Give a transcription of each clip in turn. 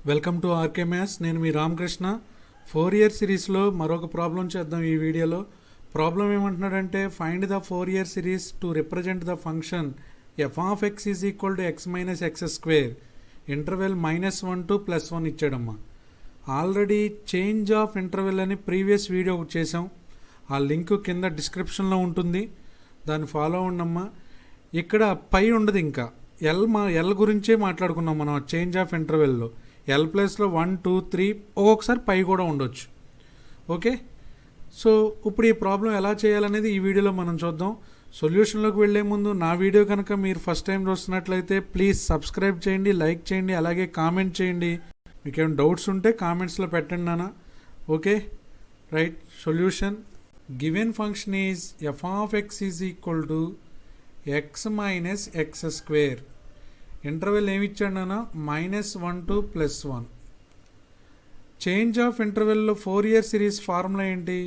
Welcome to RK maths. నేను మీ Ramakrishna. 4 year సిరీస్లో మరొక ప్రాబ్లం చేద్దాం ఈ వీడియోలో. ప్రాబ్లం ఏమంటున్నాడంటే find the 4 year series to represent the function F of X is equal to X minus X square interval -1 to +1 ఇచ్చాడమ్మా. Already change of interval అని previous video ఒకటి చేసాం. ఆ లింక్ కింద డిస్క్రిప్షన్లో ఉంటుంది, దాన్ని ఫాలో అవ్వండమ్మా. ఇక్కడ పై ఉండదు, ఇంకా ఎల్ గురించే మాట్లాడుకున్నాం మనం చేంజ్ ఆఫ్ ఇంటర్వెల్లో. ఎల్ ప్లస్లో 1, 2, 3 ఒక్కొక్కసారి పై కూడా ఉండొచ్చు. ఓకే, సో ఇప్పుడు ఈ ప్రాబ్లం ఎలా చేయాలనేది ఈ వీడియోలో మనం చూద్దాం. సొల్యూషన్లోకి వెళ్లే ముందు నా వీడియో కనుక మీరు ఫస్ట్ టైం చూస్తున్నట్లయితే ప్లీజ్ సబ్స్క్రైబ్ చేయండి, లైక్ చేయండి, అలాగే కామెంట్ చేయండి. మీకు ఏమైనా డౌట్స్ ఉంటే కామెంట్స్లో పెట్టండి నాన్న. Okay right. Solution given function is F of X is equal to X minus X square. Interval ఏమి ఇచ్చాడు నాన్న? -1 to +1. చేంజ్ ఆఫ్ ఇంటర్వెల్లో 4 ఇయర్ సిరీస్ ఫార్ములా ఏంటి?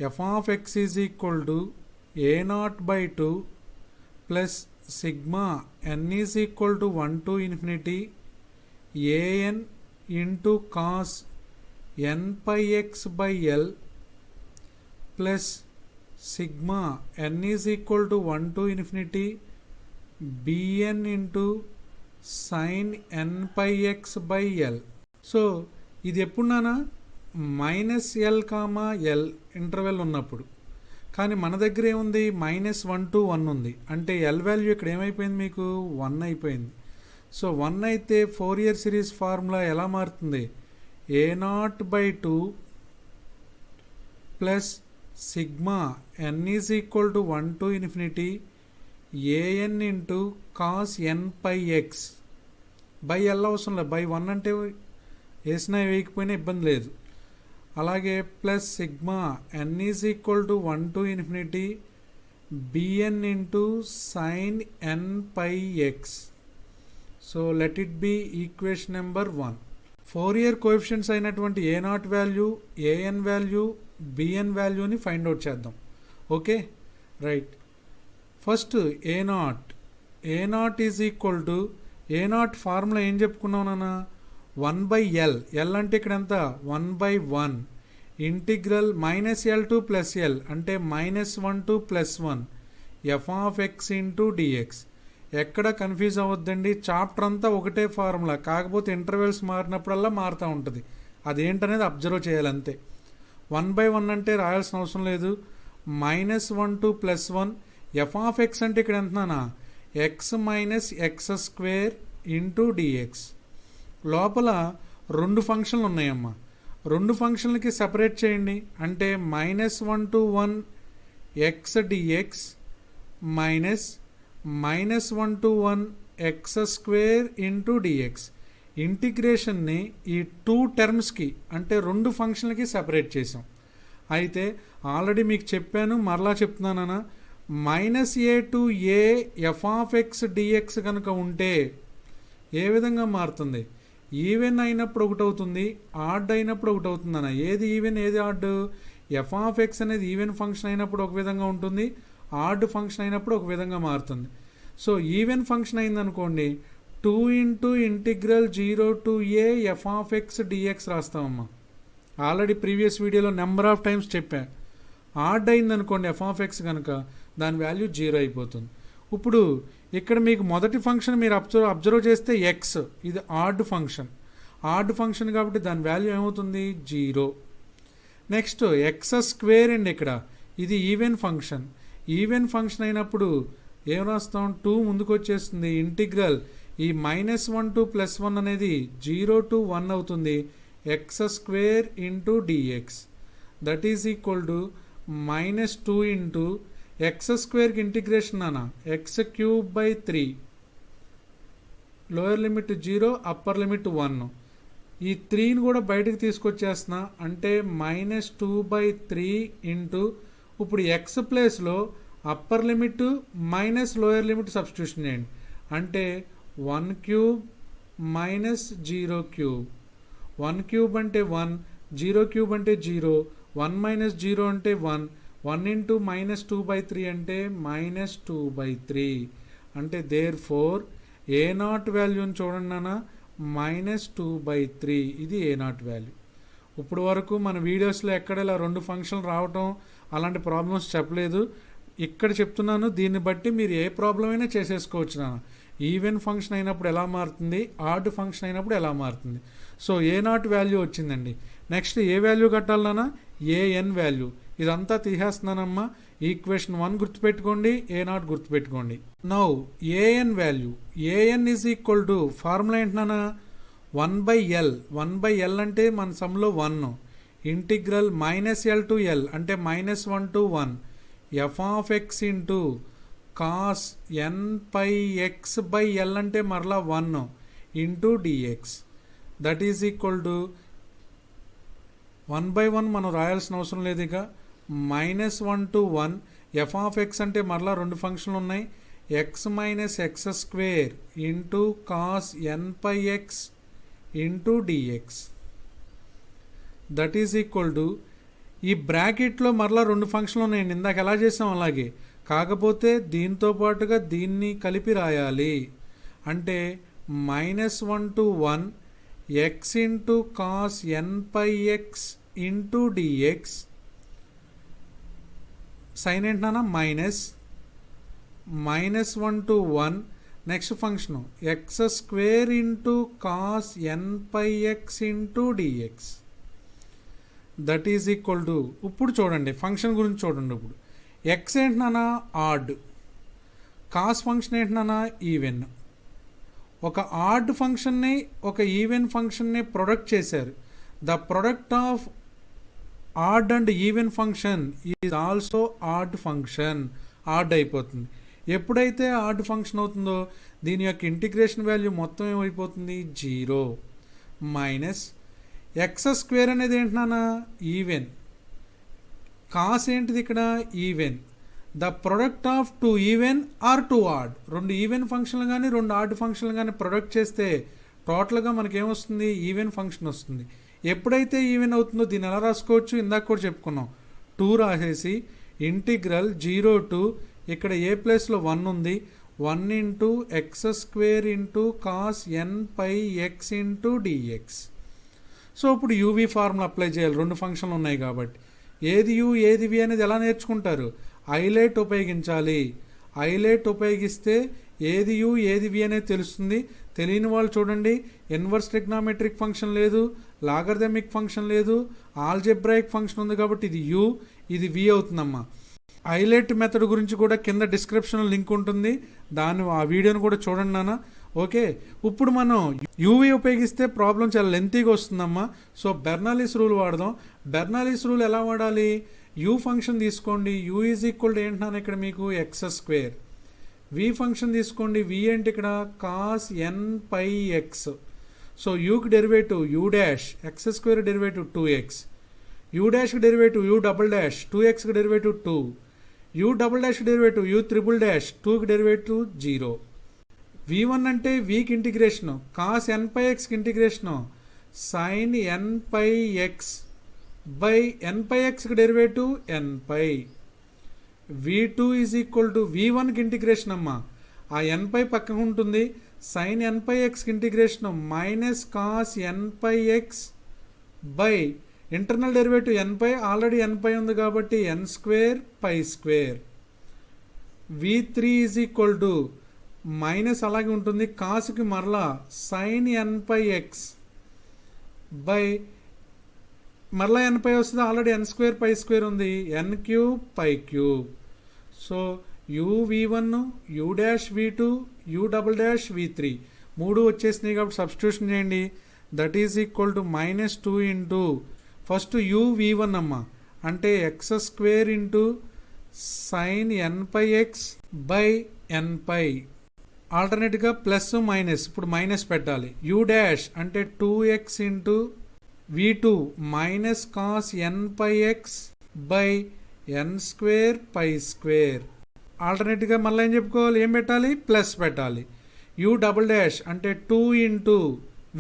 F of X is equal to a0/2 plus sigma n is equal to 1 to ∞ an into cos n/x/l plus sigma n is equal to 1 to ∞ bn into sine n/x/l. So ఇది ఎప్పుడు నానా? -l, interval ఉన్నప్పుడు. కానీ మన దగ్గర ఏముంది? -1 to 1 ఉంది. అంటే ఎల్ వాల్యూ ఇక్కడ ఏమైపోయింది? మీకు 1 అయిపోయింది. సో 1 అయితే 4 ఇయర్ సిరీస్ ఫార్ములా ఎలా మారుతుంది? a0/2 plus sigma n is equal to 1 to ∞ an into cos n/x by L అవసరం లేదు, బై 1 అంటే వేసినా వేయకపోయినా ఇబ్బంది లేదు. అలాగే plus sigma n is equal to 1 to ∞ bn into sign n/x. So let it be equation number 1. 4 year coefficients అయినటువంటి a0 value, an value, bn వాల్యూని ఫైండ్ అవుట్ చేద్దాం. Okay right. First a0 is equal to a0 formula ఏం చెప్పుకున్నావు నాన్న? 1/l. L అంటే ఇక్కడ ఎంత? 1/1 integral -l to +l అంటే -1 to +1 f of x into dx. ఎక్కడ కన్ఫ్యూజ్ అవ్వద్దండి, చాప్టర్ అంతా ఒకటే ఫార్ములా, కాకపోతే ఇంటర్వెల్స్ మారినప్పుడల్లా మారుతూ ఉంటుంది. అదేంటనేది అబ్జర్వ్ చేయాలంతే. 1/1 అంటే రాయాల్సిన అవసరం లేదు. -1 to +1 ఎఫ్ ఆఫ్ ఎక్స్ అంటే ఇక్కడ ఎంతనా? X minus X square into DX. లోపల 2 ఫంక్షన్లు ఉన్నాయమ్మా. 2 ఫంక్షన్లకి సపరేట్ చేయండి. అంటే -1 to 1 X DX minus -1 to 1 X square into DX. ఇంటిగ్రేషన్ని ఈ 2 టర్మ్స్కి అంటే 2 ఫంక్షన్లకి సపరేట్ చేసాం. అయితే ఆల్రెడీ మీకు చెప్పాను, మరలా చెప్తున్నానా, -a to a F of X dx కనుక ఉంటే ఏ విధంగా మారుతుంది? ఈవెన్ అయినప్పుడు ఒకటి అవుతుంది, ఆడ్ అయినప్పుడు ఒకటి అవుతుంది అన్న. ఏది ఈవెన్, ఏది ఆడ్? ఎఫ్ ఆఫ్ ఎక్స్ అనేది ఈవెన్ ఫంక్షన్ అయినప్పుడు ఒక విధంగా ఉంటుంది, ఆడ్ ఫంక్షన్ అయినప్పుడు ఒక విధంగా మారుతుంది. సో ఈవెన్ ఫంక్షన్ అయిందనుకోండి, 2 into integral 0 to a F of X DX రాస్తామమ్మా. ఆల్రెడీ ప్రీవియస్ వీడియోలో నెంబర్ ఆఫ్ టైమ్స్ చెప్పా. ఆడ్ అయిందనుకోండి ఎఫ్ ఆఫ్ ఎక్స్ కనుక, దాని వాల్యూ 0 అయిపోతుంది. ఇప్పుడు ఇక్కడ మీకు మొదటి ఫంక్షన్ మీరు అబ్జర్వ్ చేస్తే ఎక్స్, ఇది ఆడ్ ఫంక్షన్ కాబట్టి దాని వాల్యూ ఏమవుతుంది? 0. నెక్స్ట్ ఎక్స్ స్క్వేర్ అండి, ఇక్కడ ఇది ఈవెన్ ఫంక్షన్ అయినప్పుడు ఏం రాస్తాం? 2 ముందుకు వచ్చేస్తుంది. ఇంటిగ్రల్ ఈ -1 to +1 అనేది 0 to 1 అవుతుంది. X square into dx that is equal to -2 into X స్క్వేర్కి ఇంటిగ్రేషన్ అన్న x³ 3, lower limit 0, upper limit 1. ఈ 3ని కూడా బయటకు తీసుకొచ్చేస్తున్నా. అంటే -2/3 ఇంటూ, ఇప్పుడు ఎక్స్ ప్లేస్లో upper limit minus lower limit substitution చేయండి. అంటే 1³ - 0³ 1³ అంటే 1, 0³ అంటే 0, 1 - 0 అంటే 1, 1 ఇంటూ -2/3 అంటే -2/3. అంటే దేర్ ఫోర్ a0 వాల్యూని చూడండి నాన్న, -2/3 ఇది a0 వాల్యూ. ఇప్పుడు వరకు మన వీడియోస్లో ఎక్కడ ఇలా 2 ఫంక్షన్లు రావటం అలాంటి ప్రాబ్లమ్స్ చెప్పలేదు. ఇక్కడ చెప్తున్నాను. దీన్ని బట్టి మీరు ఏ ప్రాబ్లం అయినా చేసేసుకోవచ్చు నాన్న. ఈవెన్ ఫంక్షన్ అయినప్పుడు ఎలా మారుతుంది, ఆడ్ ఫంక్షన్ అయినప్పుడు ఎలా మారుతుంది. సో a0 వాల్యూ వచ్చిందండి. నెక్స్ట్ ఏ వాల్యూ కట్టాలన్నా an వాల్యూ. ఇదంతా తీసేస్తున్నానమ్మా. ఈక్వేషన్ 1 గుర్తుపెట్టుకోండి, a0 గుర్తుపెట్టుకోండి. Now an value, an is equal to formula ఏంటన్నా 1/l. 1/l అంటే మన సమ్లో 1. ఇంటిగ్రల్ -l to l అంటే -1 to 1 f of x into cos n pi x by l అంటే మరలా 1 into dx. That is equal to 1/1 మనం రాయాల్సిన అవసరం లేదు. ఇక -1 to 1 f of x అంటే మరలా 2 ఫంక్షన్లు ఉన్నాయి. x minus X square into cos n pi X into dx. That is equal to ఈ బ్రాకెట్లో మరలా 2 ఫంక్షన్లు ఉన్నాయండి. ఇందాక ఎలా చేసాం అలాగే, కాకపోతే దీంతో పాటుగా దీన్ని కలిపి రాయాలి. అంటే -1 to 1 x into cos n pi X into dx. Sine ఏంటన్నా -1 to 1 next function x square into cos n pi X into dx. That is equal to ఇప్పుడు చూడండి ఫంక్షన్ గురించి చూడండి. ఇప్పుడు ఎక్స్ ఏంటన్నా ఆడ్, కాస్ ఫంక్షన్ ఏంటన్నా even. ఒక odd ఫంక్షన్ని ఒక ఈవెన్ ఫంక్షన్ని ప్రొడక్ట్ చేశారు. The product of odd and even function is also odd function. Odd అయిపోతుంది. ఎప్పుడైతే ఆడ్ ఫంక్షన్ అవుతుందో దీని యొక్క ఇంటిగ్రేషన్ వాల్యూ మొత్తం ఏమైపోతుంది 0 మైనస్ ఎక్స్ స్క్వేర్ అనేది ఏంటన్నా ఈవెన్, కాస్ ఏంటిది ఇక్కడ even. The product of 2 even or 2 odd. 2 even ఫంక్షన్లు కానీ 2 ఆడ్ ఫంక్షన్లు కానీ ప్రొడక్ట్ చేస్తే టోటల్గా మనకేమొస్తుంది ఈవెన్ ఫంక్షన్ వస్తుంది. ఎప్పుడైతే ఈవెన్ అవుతుందో దీన్ని ఎలా రాసుకోవచ్చు, ఇందాక కూడా చెప్పుకున్నాం. 2 రాసేసి ఇంటిగ్రల్ 0 to ఇక్కడ ఏ ప్లేస్లో 1 ఉంది, 1 into X square into cos n pi X into dx. So ఇప్పుడు యూవీ ఫార్ములా అప్లై చేయాలి. 2 ఫంక్షన్లు ఉన్నాయి కాబట్టి. ఏది యూ ఏది వి అనేది ఎలా నేర్చుకుంటారు, ఐలైట్ ఉపయోగించాలి. ఐలైట్ ఉపయోగిస్తే ఏది యూ ఏది వి అనేది తెలుస్తుంది. తెలియని వాళ్ళు చూడండి, ఇన్వర్స్ ట్రిగ్నామెట్రిక్ ఫంక్షన్ లేదు, లాగర్థమిక్ ఫంక్షన్ లేదు, ఆల్జెబ్రాయిక్ ఫంక్షన్ ఉంది కాబట్టి ఇది యూ ఇది వి అవుతుందమ్మా. హైలైట్ మెథడ్ గురించి కూడా కింద డిస్క్రిప్షన్లో లింక్ ఉంటుంది, ఆ వీడియోని కూడా చూడండి నాన్న. ఓకే, ఇప్పుడు మనం యూవీ ఉపయోగిస్తే ప్రాబ్లం చాలా లెంతీగా వస్తుందమ్మా. సో బెర్నాలిస్ రూల్ వాడదాం. బెర్నాలిస్ రూల్ ఎలా వాడాలి, యూ ఫంక్షన్ తీసుకోండి, యూ ఈజ్ ఈక్వల్ టు ఏంటన్నా ఇక్కడ మీకు ఎక్స్ స్క్వేర్. వి ఫంక్షన్ తీసుకోండి, వి ఏంటి ఇక్కడ cos n pi X. So యూకి derivative U dash, X square derivative 2x, U డాష్కి డెరివేటివ్ యూ డబుల్ డాష్, 2xకి derivative 2, U double dash derivative U triple dash, 2కి డెరివేటివ్ 0. v1 అంటే వీకి integration, cos n pi ఎక్స్కి integration sine n pi X by n pi ఎక్స్కి derivative n pi. v2 is equal to v1కి integration అమ్మా, ఆ n pi పక్కకు ఉంటుంది, సైన్ n పై ఎక్స్కి integration minus cos n pi X by internal derivative n pi, already n pi ఉంది కాబట్టి n square pi square. v3 is equal to minus అలాగే ఉంటుంది, కాస్కి మరలా sine n pi X by మరలా n pi వస్తుంది, already n square pi square ఉంది, n cube pi cube. So U v1 U dash v2 U double dash v3 3 వచ్చేసినాయి కాబట్టి substitution చేయండి. That is equal to -2 into first U v1 అమ్మ అంటే X square into sine n pi X by n pi. ఆల్టర్నేట్గా plus minus, ఇప్పుడు minus పెట్టాలి. U dash అంటే 2x into v2 minus cos n pi X by n square pi square. ఆల్టర్నేట్గా మళ్ళీ ఏం చెప్పుకోవాలి, ఏం పెట్టాలి, ప్లస్ పెట్టాలి. యూ డబుల్ డాష్ అంటే 2 into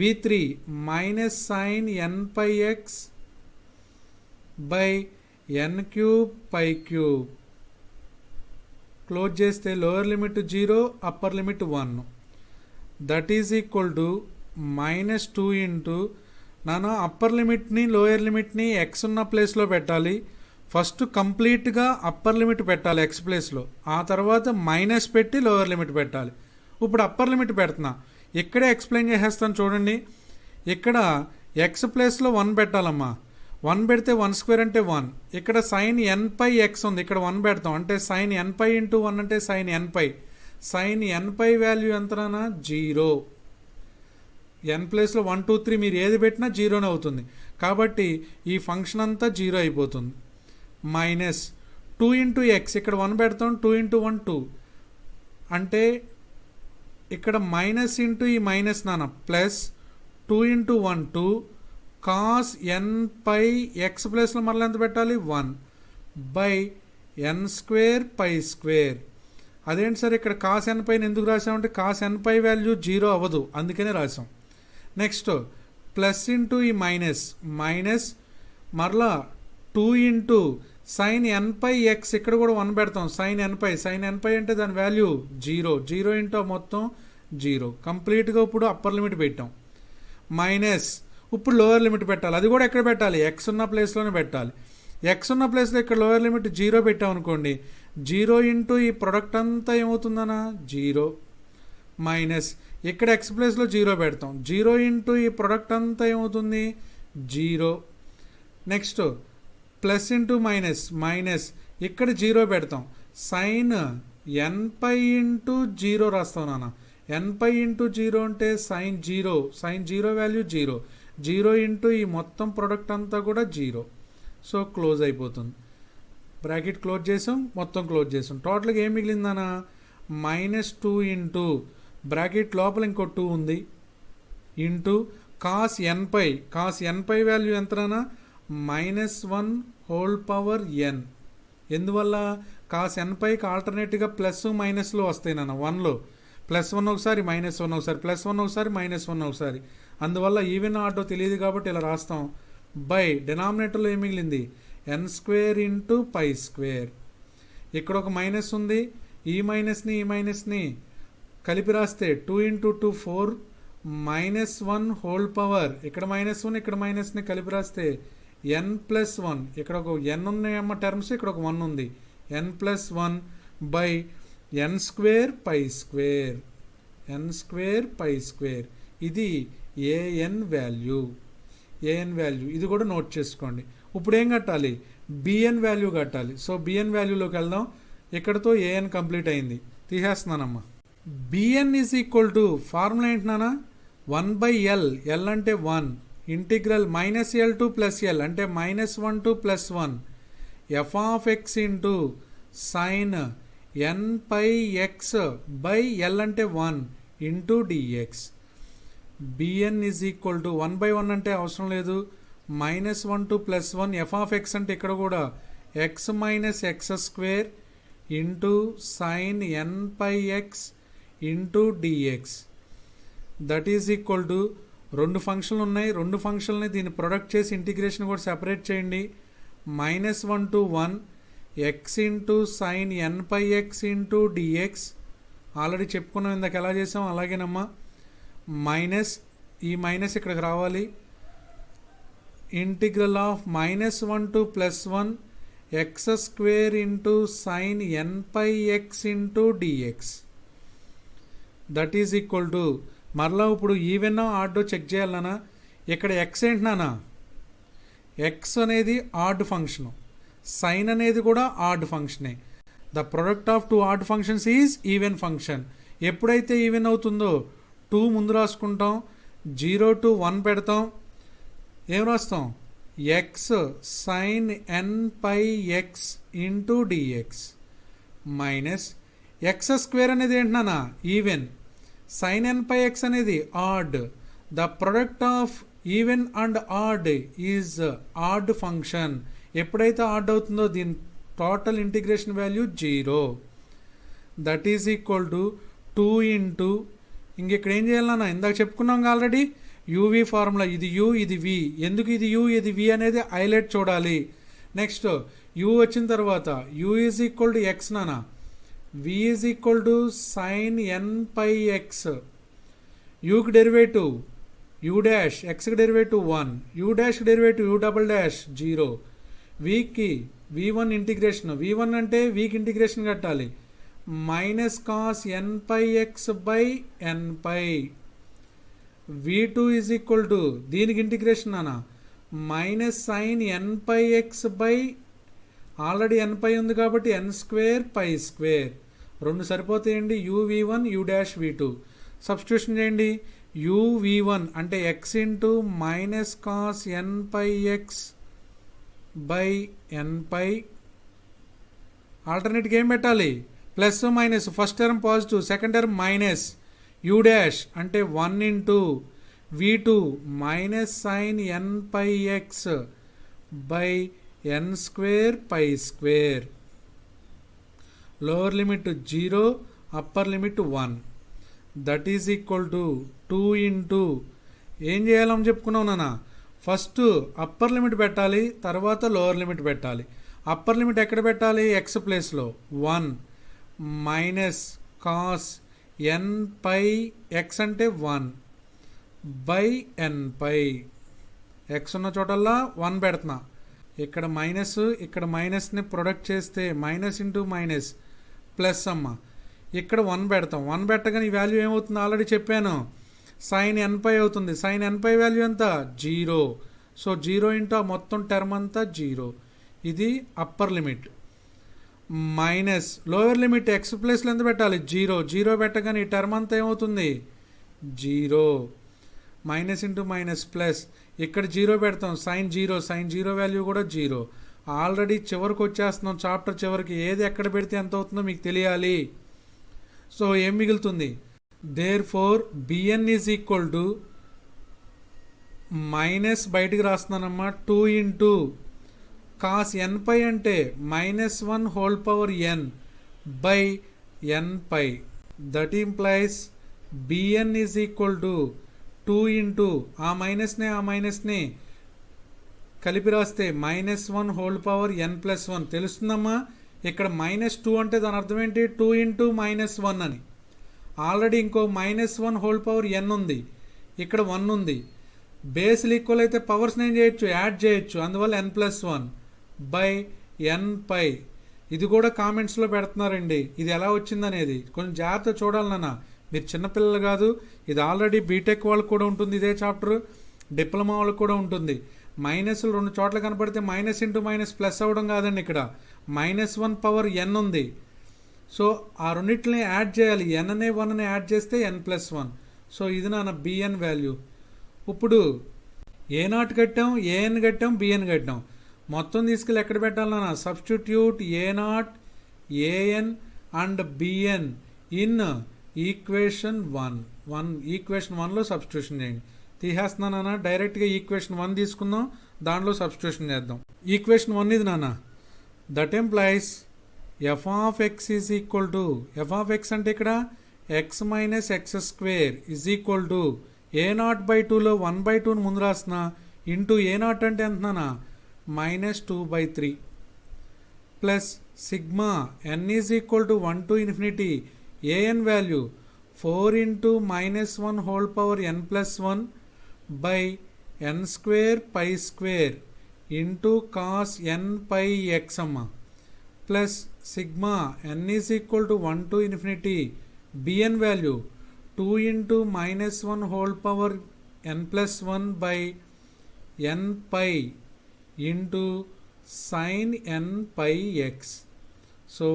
v3 minus sine n pi X by n cube pi cube. Close చేస్తే lower limit 0 upper limit 1. That is equal to -2 into నాన్న అప్పర్ లిమిట్ని లోయర్ లిమిట్ని ఎక్స్ ఉన్న ప్లేస్లో పెట్టాలి. ఫస్ట్ కంప్లీట్గా అప్పర్ లిమిట్ పెట్టాలి ఎక్స్ ప్లేస్లో, ఆ తర్వాత మైనస్ పెట్టి లోయర్ లిమిట్ పెట్టాలి. ఇప్పుడు అప్పర్ లిమిట్ పెడుతున్నా, ఇక్కడే ఎక్స్ప్లెయిన్ చేసేస్తాను చూడండి. ఇక్కడ ఎక్స్ ప్లేస్లో 1 పెట్టాలమ్మా. 1 పెడితే 1 స్క్వేర్ అంటే 1. ఇక్కడ సైన్ ఎన్ పై ఎక్స్ ఉంది, ఇక్కడ 1 పెడతాం అంటే సైన్ ఎన్ పై ఇంటూ 1 అంటే సైన్ ఎన్ పై. సైన్ ఎన్ పై వాల్యూ ఎంతనా? 0. ఎన్ ప్లేస్లో 1 2 3 మీరు ఏది పెట్టినా 0నే అవుతుంది. కాబట్టి ఈ ఫంక్షన్ అంతా 0 అయిపోతుంది. మైనస్ 2 ఇంటూ ఎక్స్, ఇక్కడ 1 పెడతాం, 2 ఇంటూ 1 2 అంటే ఇక్కడ మైనస్ ఇంటూ ఈ మైనస్ నాన్న ప్లస్ 2 ఇంటూ 1 2 కాస్ ఎన్ పై ఎక్స్ ప్లేస్లో మళ్ళీ ఎంత పెట్టాలి? 1 by N square pi square. అదేంటి సార్ ఇక్కడ కాస్ ఎన్ పైన ఎందుకు రాసామంటే కాస్ ఎన్ పై వాల్యూ 0 అవ్వదు, అందుకనే రాసాం. నెక్స్ట్ ప్లస్ ఇంటూ ఈ మైనస్ మైనస్ మరలా 2 ఇంటూ సైన్ ఎన్ పై ఎక్స్, ఇక్కడ కూడా 1 పెడతాం, సైన్ ఎన్ పై అంటే దాని వాల్యూ 0 ఇంటూ మొత్తం 0. కంప్లీట్గా ఇప్పుడు అప్పర్ లిమిట్ పెట్టాం. మైనస్ ఇప్పుడు లోయర్ లిమిట్ పెట్టాలి, అది కూడా ఎక్కడ పెట్టాలి? ఎక్స్ ఉన్న ప్లేస్లోనే పెట్టాలి. ఎక్స్ ఉన్న ప్లేస్లో ఇక్కడ లోయర్ లిమిట్ 0 పెట్టాం అనుకోండి, 0 ఇంటూ ఈ ప్రొడక్ట్ అంతా ఏమవుతుందన్నా 0 మైనస్ ఇక్కడ ఎక్స్ ప్లేస్లో 0 పెడతాం, 0 ఇంటూ ఈ ప్రొడక్ట్ అంతా ఏమవుతుంది 0. Next plus into minus minus ఇక్కడ 0 పెడతాం, సైన్ ఎన్ పై ఇంటూ 0 రాస్తాం నాన్న. ఎన్ పై ఇంటూ 0 అంటే సైన్ 0 వాల్యూ 0 ఇంటూ ఈ మొత్తం ప్రొడక్ట్ అంతా కూడా 0. సో క్లోజ్ అయిపోతుంది. బ్రాకెట్ క్లోజ్ చేసాం, మొత్తం క్లోజ్ చేసాం. టోటల్గా ఏం మిగిలిందనా? -2 ఇంటూ బ్రాకెట్ లోపల ఇంకో 2 ఉంది ఇంటూ కాస్ ఎన్ పై వాల్యూ ఎంతనా? -1 హోల్ పవర్ ఎన్. ఎందువల్ల? కాస్ ఎన్ పైకి ఆల్టర్నేట్గా ప్లస్ మైనస్లో వస్తాయి నాన్న. 1లో +1 ఒకసారి, -1 ఒకసారి, +1 ఒకసారి, -1 ఒకసారి. అందువల్ల ఈవెన్ ఆర్డర్ తెలియదు కాబట్టి ఇలా రాస్తాం. బై డినామినేటర్లో ఏం మిగిలింది? ఎన్ స్క్వేర్ ఇంటూ పై స్క్వేర్. ఇక్కడ ఒక మైనస్ ఉంది, ఈ మైనస్ని కలిపి రాస్తే 2 ఇంటూ 2 4 -1 హోల్ పవర్. ఇక్కడ -1 ఇక్కడ మైనస్ని కలిపి రాస్తే n+1. ఇక్కడ ఒక n ఉన్నాయమ్మ టర్మ్స్, ఇక్కడ ఒక 1 ఉంది. n+1 by N square pi square. ఇది ఏఎన్ వాల్యూ. ఇది కూడా నోట్ చేసుకోండి. ఇప్పుడు ఏం కట్టాలి? బిఎన్ వాల్యూ కట్టాలి. సో బిఎన్ వాల్యూలోకి వెళ్దాం. ఇక్కడతో ఏఎన్ కంప్లీట్ అయింది, తీసేస్తున్నానమ్మా. BN is equal to formula ఏంటన్నా? 1/L. ఎల్ అంటే 1 ఇంటిగ్రల్ -L to +L అంటే -1 to +1 f(x) into sine N pi X by l అంటే 1 into dx. Bn is equal to 1/1 అంటే అవసరం లేదు, -1 to +1 f(x) అంటే ఇక్కడ కూడా x - x² into sine N pi X into dx. That is equal to 2 ఫంక్షన్లు ఉన్నాయి, 2 ఫంక్షన్ని దీన్ని ప్రొడక్ట్ చేసి ఇంటిగ్రేషన్ కూడా సెపరేట్ చేయండి. -1 to 1 x into sine N pi X into dx. Already చెప్పుకున్నాం ఇందాక ఎలా చేసాం అలాగేనమ్మా. మైనస్ ఈ మైనస్ ఇక్కడికి రావాలి. Integral of -1 to +1 x² into sine N pi X into dx. That is equal to మరలా ఇప్పుడు ఈవెన్ ఆడ్ చెక్ చేయాలన్నా. ఇక్కడ ఎక్స్ ఏంటన్నా? ఎక్స్ అనేది ఆడ్ ఫంక్షను, సైన్ అనేది కూడా ఆడ్ ఫంక్షనే. The product of 2 odd functions is even function. ఎప్పుడైతే ఈవెన్ అవుతుందో 2 ముందు రాసుకుంటాం, 0 to 1 పెడతాం, ఏం రాస్తాం? ఎక్స్ సైన్ ఎన్ pi X into DX minus x² అనేది ఏంటన్నా? ఈవెన్. సైన్ ఎన్ పై ఎక్స్ అనేది odd. The product of even and odd is odd function. ఎప్పుడైతే ఆడ్ అవుతుందో దీని total integration value 0. That is equal to 2 into ఇంకెక్కడ ఏం చేయాలన్నా? ఇందాక చెప్పుకున్నాం ఆల్రెడీ, యూవి ఫార్ములా. ఇది యూ, ఇది వి. ఎందుకు ఇది యూ, ఇది వి అనేది హైలైట్ చూడాలి. నెక్స్ట్ యూ వచ్చిన తర్వాత U is equal to X నానా, V is equal to sine N pi X. యూకి డెరివేటివ్ యూ డాష్ ఎక్స్కి derivative 1, U dash derivative U double dash 0, వీకి v1 ఇంటిగ్రేషన్, v1 అంటే వీకి ఇంటిగ్రేషన్ కట్టాలి, minus cos n pi X by N pi, v2 is equal to దీనికి integration అన్న minus sine N pi X by, already N pi ఉంది కాబట్టి ఎన్ square pi square, రెండు సరిపోతాయండి, uv1 u dash v2, substitution చేయండి, uv1 అంటే X into minus cos N pi X by N pi, ఆల్టర్నేట్గా ఏం పెట్టాలి, plus minus, first term positive second term minus, U dash అంటే 1 into v2 minus sine N pi X by N square pi square, lower limit 0 upper limit 1, that is equal to 2 into ఏం చేయాలని చెప్పుకున్నావు నాన్న, first upper limit పెట్టాలి, తర్వాత lower limit పెట్టాలి. Upper limit ఎక్కడ పెట్టాలి, ఎక్స్ ప్లేస్లో 1 మైనస్ కాస్ ఎన్ పై ఎక్స్ అంటే 1 బై ఎన్ పై, ఎక్స్ ఉన్న చోటల్లా 1 పెడుతున్నా, ఇక్కడ మైనస్ ఇక్కడ మైనస్ని ప్రొడక్ట్ చేస్తే మైనస్ ఇంటూ మైనస్ ప్లస్ అమ్మ, ఇక్కడ 1 పెడతాం, 1 పెట్టగానే ఈ వాల్యూ ఏమవుతుంది ఆల్రెడీ చెప్పాను, సైన్ ఎన్ పై అవుతుంది, సైన్ ఎన్ పై వాల్యూ ఎంత 0, సో 0 ఇంటూ మొత్తం టర్మ్ అంతా 0, ఇది upper limit, minus lower limit X ప్లేస్లో ఎంత పెట్టాలి 0, 0 పెట్టగానే ఈ టర్మ్ అంతా ఏమవుతుంది 0, మైనస్ ఇంటూ మైనస్ ప్లస్, ఇక్కడ 0 పెడతాం, సైన్ 0, సైన్ 0 వాల్యూ కూడా 0, ఆల్రెడీ చివరికి వచ్చేస్తున్నాం, చాప్టర్ చివరికి, ఏది ఎక్కడ పెడితే ఎంత అవుతుందో మీకు తెలియాలి. సో ఏం మిగులుతుంది, therefore bn is equal to minus బయటికి రాస్తున్నానమ్మా 2 ఇంటూ కాస్ ఎన్ పై అంటే -1 whole power n by N pi, that implies bn is equal to 2 into ఆ మైనస్ని కలిపి రాస్తే -1 హోల్ పవర్ ఎన్ ప్లస్ 1, తెలుస్తుందమ్మా, ఇక్కడ -2 అంటే దాని అర్థం ఏంటి 2 ఇంటూ -1 అని, ఆల్రెడీ ఇంకో -1 హోల్ పవర్ ఎన్ ఉంది, ఇక్కడ 1 ఉంది, బేస్లు ఈక్వల్ అయితే పవర్స్ని ఏం చేయొచ్చు యాడ్ చేయొచ్చు, అందువల్ల n ప్లస్ 1 బై ఎన్ పై, ఇది కూడా కామెంట్స్లో పెడుతున్నారండి, ఇది ఎలా వచ్చిందనేది కొంచెం జాగ్రత్త చూడాలి నాన్న, మీరు చిన్నపిల్లలు కాదు, ఇది ఆల్రెడీ బీటెక్ వాళ్ళకు కూడా ఉంటుంది ఇదే చాప్టర్, డిప్లొమా వాళ్ళకు కూడా ఉంటుంది, మైనస్లు 2 చోట్ల కనపడితే మైనస్ ఇంటూ మైనస్ ప్లస్ అవ్వడం కాదండి, ఇక్కడ -1 పవర్ ఎన్ ఉంది, సో ఆ రెండింటిని యాడ్ చేయాలి, ఎన్ అనే 1ని యాడ్ చేస్తే n ప్లస్ 1, సో ఇది నాన్న బిఎన్ వాల్యూ. ఇప్పుడు A0 కట్టాం, ఏఎన్ కట్టాం, బిఎన్ కట్టాం, మొత్తం తీసుకెళ్ళి ఎక్కడ పెట్టాలన్నా, substitute A0 AN and BN in equation 1, equation 1లో సబ్స్టిట్యూషన్ చేయండి, తీసేస్తున్నానా, డైరెక్ట్గా ఈక్వేషన్ 1 తీసుకుందాం, దాంట్లో సబ్స్టిట్యూషన్ చేద్దాం, ఈక్వేషన్ 1 ఇది నాన్న, that implies F of X is equal to, F of X అంటే ఇక్కడ X minus X square is equal to A0/2లో 1/2ని ముందు రాస్తున్నా, ఇంటూ A0 అంటే ఎంతనా -2/3 plus sigma n is equal to 1 to infinity AN value 4 into -1 whole power n plus 1 by n square pi square into cos n pi X అమ్మ, plus sigma n is equal to 1 to infinity BN value 2 into -1 whole power n plus 1 by n pi into sine n pi X. So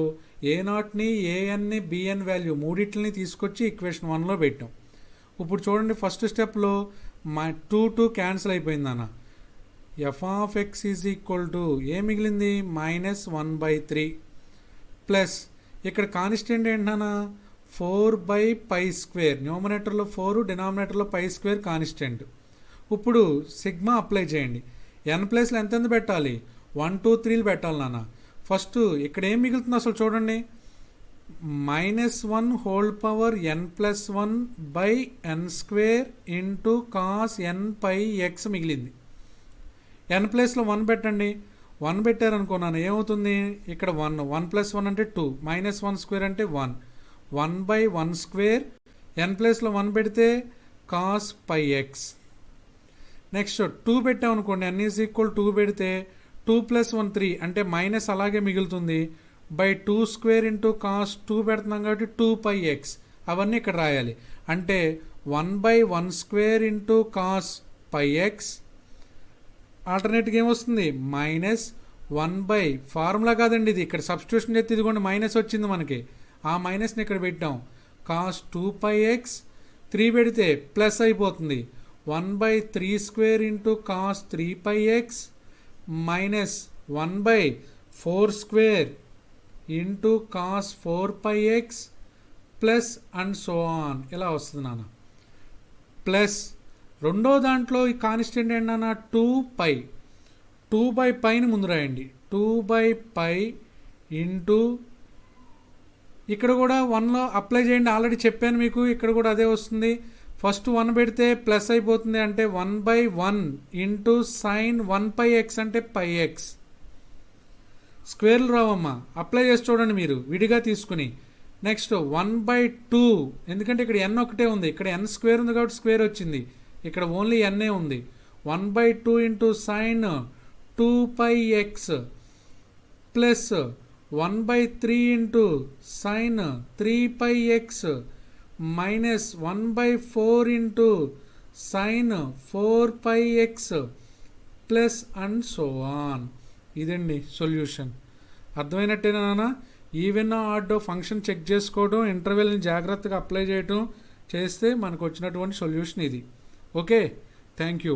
A0ని ఏఎన్ని BN value మూడిట్లని తీసుకొచ్చి equation 1లో పెట్టాం. ఇప్పుడు చూడండి first స్టెప్లో 2 cancel అయిపోయింది అన్న, F of X is equal to ఏ మిగిలింది -1/3 ప్లస్ ఇక్కడ కాన్స్టెంట్ ఏంటన్నా 4/π², న్యూమరేటర్లో 4 డినామినేటర్లో π² కాన్స్టెంట్. ఇప్పుడు సిగ్మా అప్లై చేయండి, n ప్లేస్లో ఎంత పెట్టాలి 1 2 3 పెట్టాలి నాన్న. ఫస్ట్ ఇక్కడ ఏం మిగులుతుంది అసలు చూడండి, -1 whole power n plus 1 by n square into cos n pi x మిగిలింది. n ప్లేస్లో 1 పెట్టండి, 1 పెట్టారనుకున్నాను ఏమవుతుంది, ఇక్కడ 1 ప్లస్ 1 అంటే 2, -1 స్క్వేర్ అంటే 1, 1/1 స్క్వేర్, n ప్లేస్లో 1 పెడితే కాస్ పై ఎక్స్ నెక్స్ట్ 2 పెట్టామనుకోండి, n ఈజ్ ఈక్వల్ 2 పెడితే 2 + 1 3 అంటే మైనస్ అలాగే మిగులుతుంది. బై 2 స్క్వేర్ ఇంటూ కాస్ 2 పెడుతున్నాం కాబట్టి 2πx అవన్నీ ఇక్కడ రాయాలి. అంటే 1/1 స్క్వేర్ ఇంటూ కాస్ πx ఆల్టర్నేట్గా ఏమొస్తుంది మైనస్ 1 ఫార్ములా కాదండి ఇది, ఇక్కడ సబ్స్టిట్యూషన్ చేస్తే ఇదిగోండి మైనస్ వచ్చింది మనకి, ఆ మైనస్ని ఇక్కడ పెట్టాం. కాస్ 2πx 3 పెడితే ప్లస్ అయిపోతుంది. 1/3 square into cos 3πx minus 1/4 square into cos 4πx plus and so on ఇలా వస్తుంది నాన్న. ప్లస్ రెండో దాంట్లో ఈ కాన్స్టెంట్ ఏంటన్నా 2π, 2/πని ముందు రాయండి. 2/π ఇంటూ ఇక్కడ కూడా 1లో అప్లై చేయండి, ఆల్రెడీ చెప్పాను మీకు, ఇక్కడ కూడా అదే వస్తుంది. ఫస్ట్ 1 పెడితే ప్లస్ అయిపోతుంది, అంటే 1/1 ఇంటూ సైన్ 1πx అంటే πx. స్క్వేర్లు రావమ్మా, అప్లై చేసి చూడండి మీరు విడిగా తీసుకుని. నెక్స్ట్ 1/2 ఎందుకంటే ఇక్కడ n ఒకటే ఉంది, ఇక్కడ n స్క్వేర్ ఉంది కాబట్టి స్క్వేర్ వచ్చింది, ఇక్కడ ఓన్లీ n ఉంది. 1/2 into sine 2πx plus 1/3 into sine 3πx minus 1/4 into sine 4πx plus and so on. ఇదండి సొల్యూషన్. అర్థమైనట్టేనా నాన్న? ఈవెన్ ఆర్డో ఫంక్షన్ చెక్ చేసుకోవడం, ఇంటర్వెల్ని జాగ్రత్తగా అప్లై చేయడం చేస్తే మనకు వచ్చినటువంటి సొల్యూషన్ ఇది. Okay, thank you.